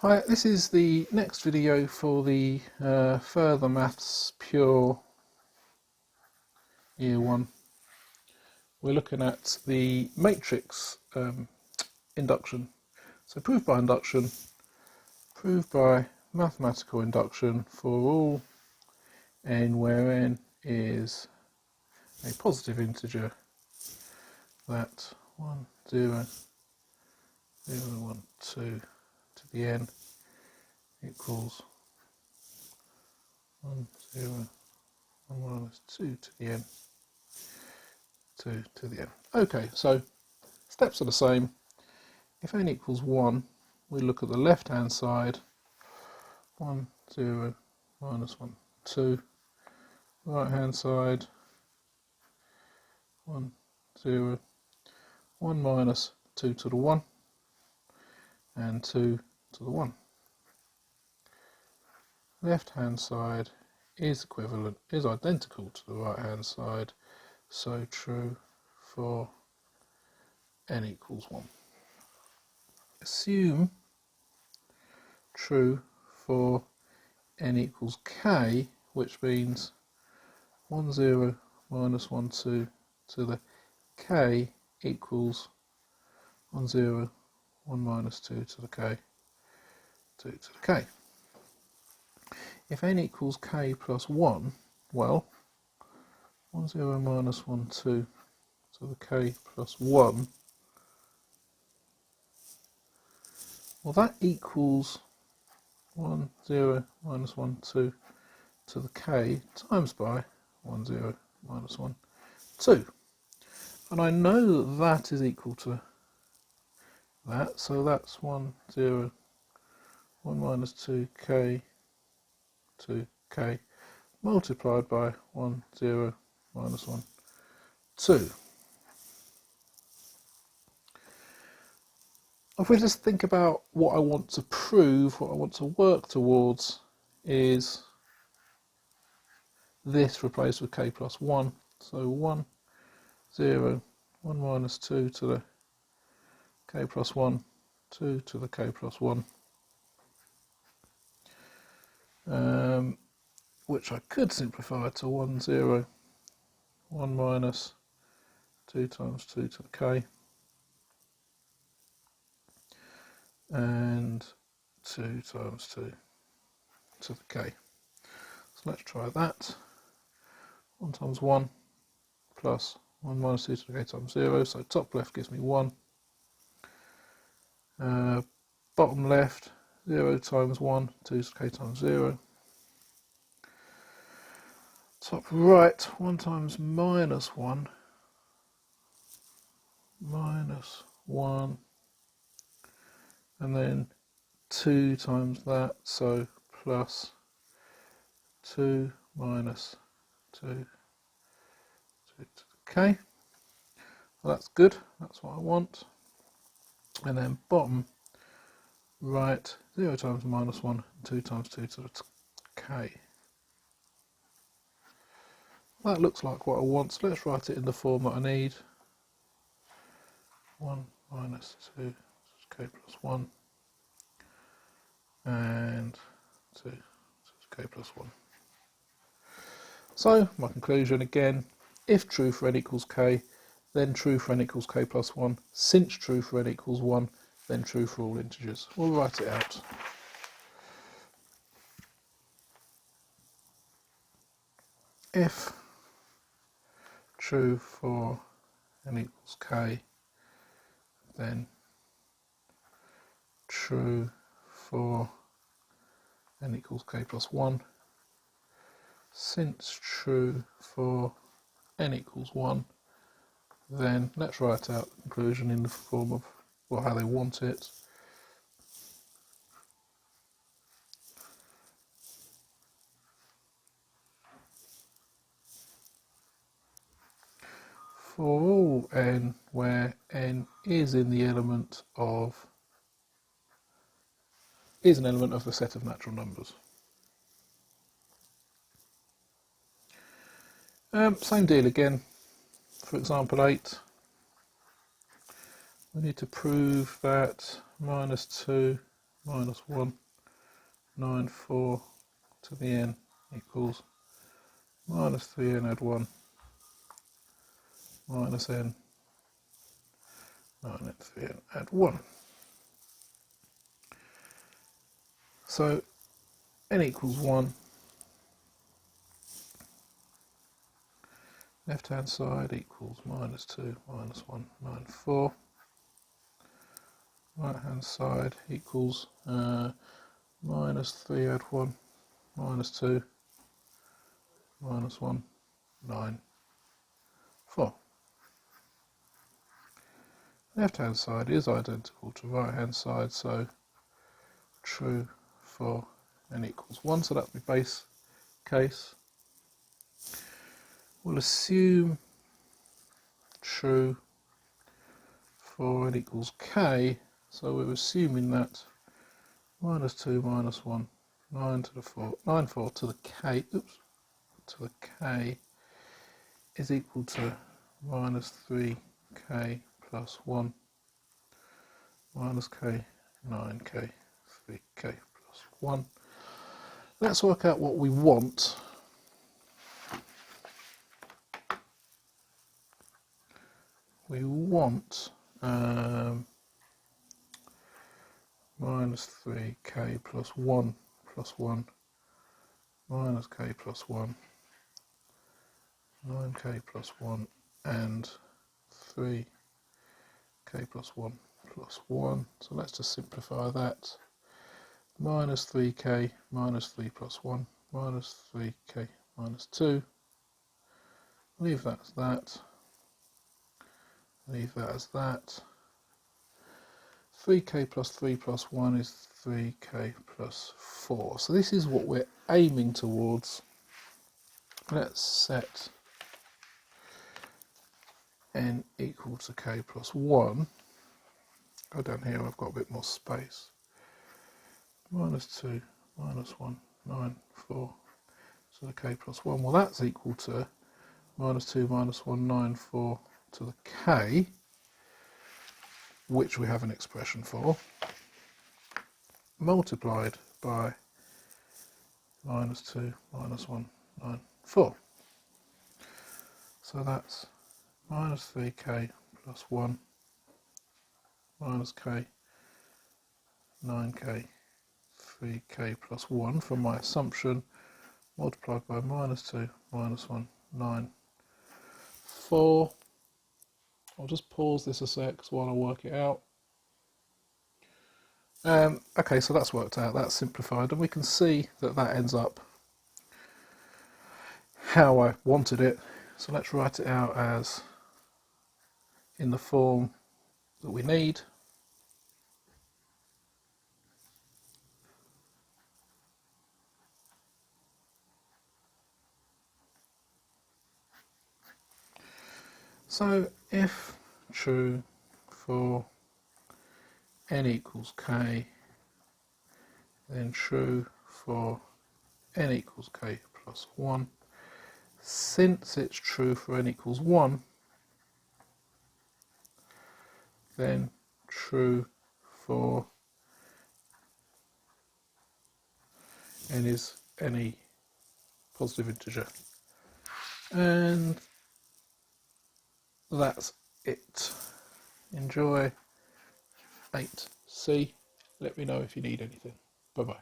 Hi, this is the next video for the Further Maths Pure Year 1. We're looking at the matrix induction. So proof by induction, prove by mathematical induction for all n where n is a positive integer that 1, 0, 0, 1, 2 to the n equals 1, 0, 1 minus 2 to the n 2 to the n. Okay, so steps are the same. If n equals 1, we look at the left hand side. 1, 0, minus 1, 2. Right hand side. 1, 0, 1 minus 2 to the 1 and 2 to the 1. Left hand side is identical to the right hand side, so true for n equals 1. Assume true for n equals k, which means 1, 0, minus 1, 2 to the k equals 1, 0, 1 minus 2 to the k, 2 to the k. If n equals k plus 1, well, 1, 0, minus 1, 2 to the k plus 1, well, that equals 1, 0, minus 1, 2 to the k times by 1, 0, minus 1, 2. And I know that that is equal to that, so that's 1, 0, 1 minus 2k, 2k, multiplied by 1, 0, minus 1, 2. If we just think about what I want to prove, what I want to work towards, is this replaced with k plus 1. So 1, 0, 1 minus 2 to the k plus 1, 2 to the k plus 1. Which I could simplify to 1, 0, 1 minus 2 times 2 to the k, and 2 times 2 to the k. So let's try that. 1 times 1 plus 1 minus 2 to the k times 0, so top left gives me 1. Bottom left, 0 times 1, 2 to the k times 0. Top right, 1 times minus 1, minus 1, and then 2 times that, so plus 2 minus 2, 2 to the k. Well, that's good, that's what I want. And then bottom right, 0 times minus 1, 2 times 2 to the k. That looks like what I want, so let's write it in the form that I need. 1 minus 2 k plus 1 and 2 k plus 1. So my conclusion again, if true for n equals k, then true for n equals k plus 1. Since true for n equals 1, then true for all integers. We'll write it out. If true for n equals k, then true for n equals k plus 1. Since true for n equals 1, then let's write out the conclusion in the form of, well, how they want it. For all n where n is in the element of an element of the set of natural numbers. Same deal again. For example 8, we need to prove that minus 2, minus 1, 9, 4 to the n equals minus 3n add 1 minus n 9 and 3n add 1. So n equals 1. Left hand side equals minus 2 minus 1 9 4. Right hand side equals minus 3 add 1 minus 2 minus 1 9 4. Left hand side is identical to right hand side, so true for n equals 1, so that'll be base case. We'll assume true for n equals k, so we're assuming that minus 2 minus 1 9 to the 4 9 4 to the k to the k is equal to minus 3k plus 1 minus k 9k 3k plus 1. Let's work out what we want. We want minus 3k plus 1 minus k plus 1 9k plus 1 and 3k plus 1 plus 1. So let's just simplify that. Minus 3k minus 3 plus 1 minus 3k minus 2. Leave that as that. Leave that as that. 3k plus 3 plus 1 is 3k plus 4. So this is what we're aiming towards. Let's set n equal to k plus 1. Go down here, I've got a bit more space. Minus 2, minus 1, 9, 4, to the k plus 1. Well, that's equal to minus 2, minus 1, 9, 4 to the k, which we have an expression for, multiplied by minus 2, minus 1, 9, 4. So that's minus 3k plus 1 minus k 9k 3k plus 1 from my assumption, multiplied by minus 2 minus 1 9 4. I'll just pause this a sec while I work it out. Okay, so that's worked out, that's simplified, and we can see that that ends up how I wanted it. So let's write it out as in the form that we need. So if true for n equals k, then true for n equals k plus 1. Since it's true for n equals 1, then true for n is any positive integer. And that's it. Enjoy 8C. Let me know if you need anything. Bye bye.